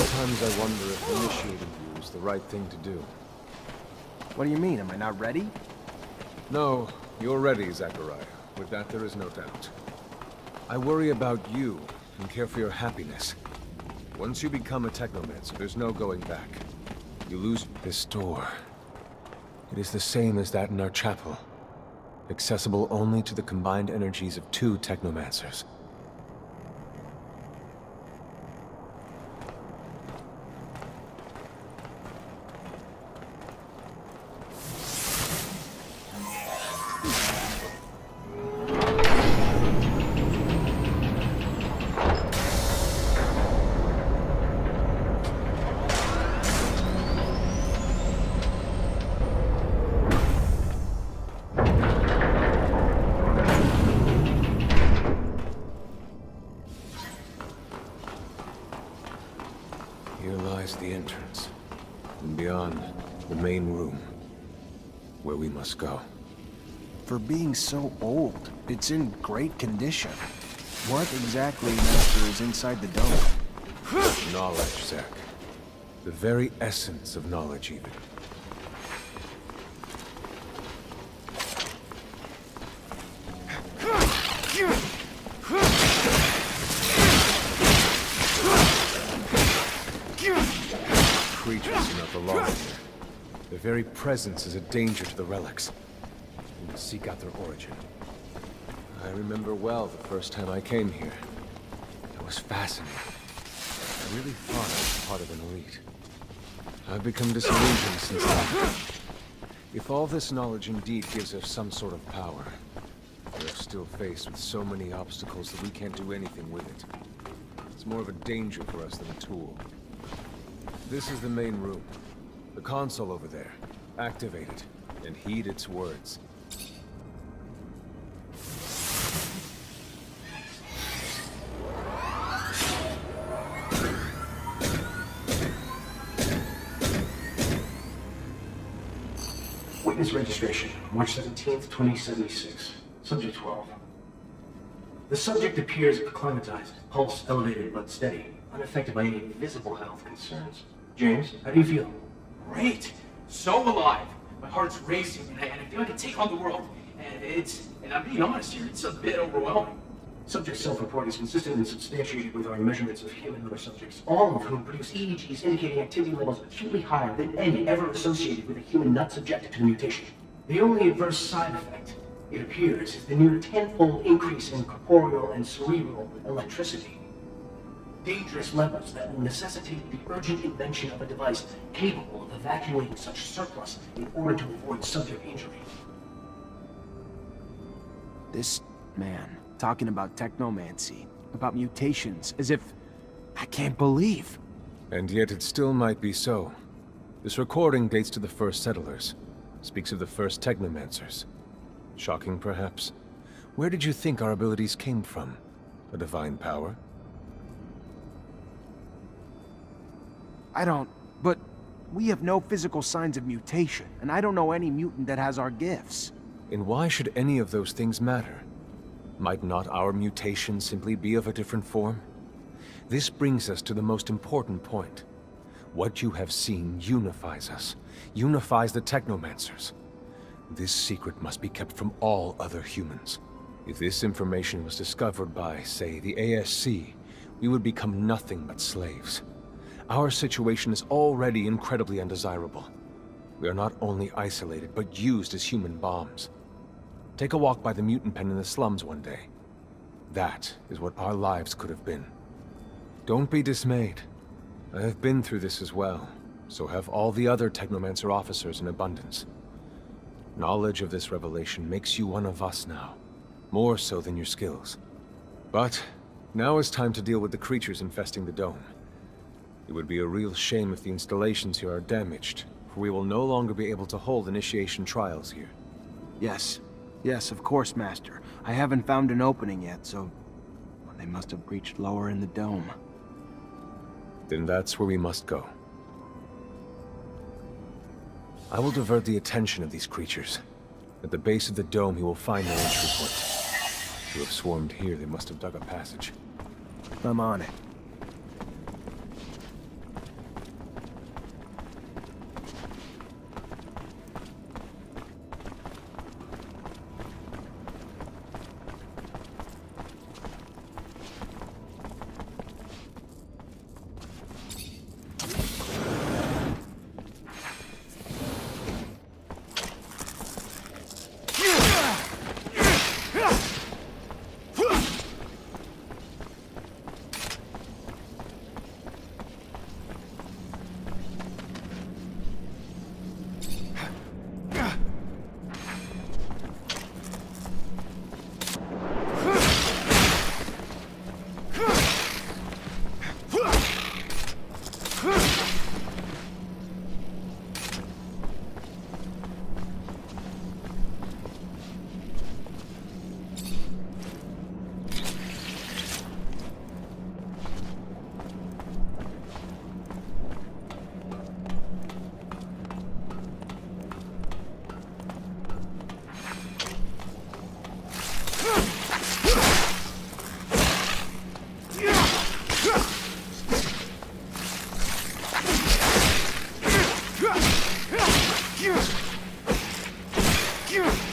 Sometimes I wonder if initiating you is the right thing to do. What do you mean? Am I not ready? No, you're ready, Zachariah. With that, there is no doubt. I worry about you and care for your happiness. Once you become a Technomancer, there's no going back. You lose this door. It is the same as that in our chapel. Accessible only to the combined energies of 2 Technomancers. Here lies the entrance, and beyond, the main room, where we must go. For being so old, it's in great condition. What exactly, Master, is inside the dome? Knowledge, Zach. The very essence of knowledge, even. Creatures do not belong here. Their very presence is a danger to the relics. We must seek out their origin. I remember well the first time I came here. I was fascinated. I really thought I was part of an elite. I've become disillusioned since then. If all this knowledge indeed gives us some sort of power, we're still faced with so many obstacles that we can't do anything with it. It's more of a danger for us than a tool. This is the main room. The console over there. Activate it, and heed its words. Witness registration, March 17th, 2076. Subject 12. The subject appears acclimatized, pulse elevated but steady, unaffected by any visible health concerns. James, how do you feel? Great! So alive! My heart's racing, and I feel I can take on the world. And I'm being honest here, it's a bit overwhelming. Subject self-report is consistent and substantiated with our measurements of human and other subjects, all of whom produce EEGs indicating activity levels acutely higher than any ever associated with a human not subjected to the mutation. The only adverse side effect, it appears, is the near tenfold increase in corporeal and cerebral electricity. Dangerous levels that will necessitate the urgent invention of a device capable of evacuating such surplus in order to avoid subject injury. This man, talking about technomancy, about mutations, as if... I can't believe. And yet it still might be so. This recording dates to the first settlers. Speaks of the first Technomancers. Shocking, perhaps? Where did you think our abilities came from? A divine power? I don't... But we have no physical signs of mutation, and I don't know any mutant that has our gifts. And why should any of those things matter? Might not our mutation simply be of a different form? This brings us to the most important point. What you have seen unifies us, unifies the Technomancers. This secret must be kept from all other humans. If this information was discovered by, say, the ASC, we would become nothing but slaves. Our situation is already incredibly undesirable. We are not only isolated, but used as human bombs. Take a walk by the mutant pen in the slums one day. That is what our lives could have been. Don't be dismayed. I have been through this as well, so have all the other Technomancer officers in abundance. Knowledge of this revelation makes you one of us now, more so than your skills. But now is time to deal with the creatures infesting the dome. It would be a real shame if the installations here are damaged, for we will no longer be able to hold initiation trials here. Yes. Yes, of course, Master. I haven't found an opening yet, so... well, they must have breached lower in the dome. Then that's where we must go. I will divert the attention of these creatures. At the base of the dome, he will find their entry point. To have swarmed here, they must have dug a passage. I'm on it. Here!